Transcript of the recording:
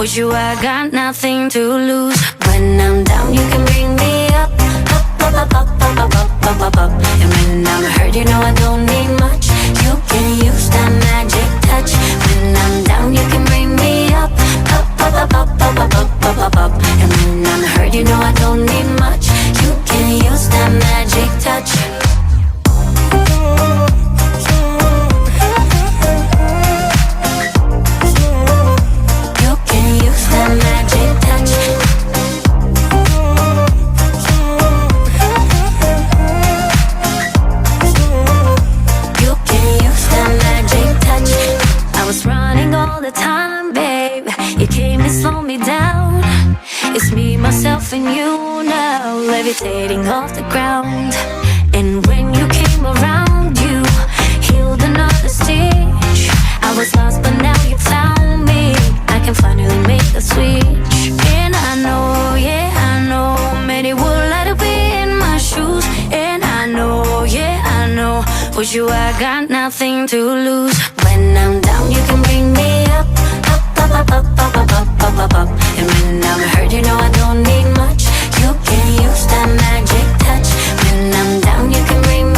With you I got nothing to lose. When I'm down you can bring me up, up, up, up, up, up, up, up, up, up. And when I'm hurt you know I don't need much. You can use that magic touch. When I'm down you can bring me up, up, up, up, up, up, up, up, up, up, up. And when I'm hurt you know I don't need much. You can use that magic touch. And you now, levitating off the ground. And when you came around, you healed another stitch. I was lost, but now you found me. I can finally make the switch. And I know, yeah, I know, many would like to be in my shoes. And I know, yeah, I know, with you I got nothing to lose. When I'm down, you can bring me up, up, up, up, up, up, up, up, up, up, up. And when I'm hurt, you know I don't need much. You can use that magic touch. When I'm down, you can bring me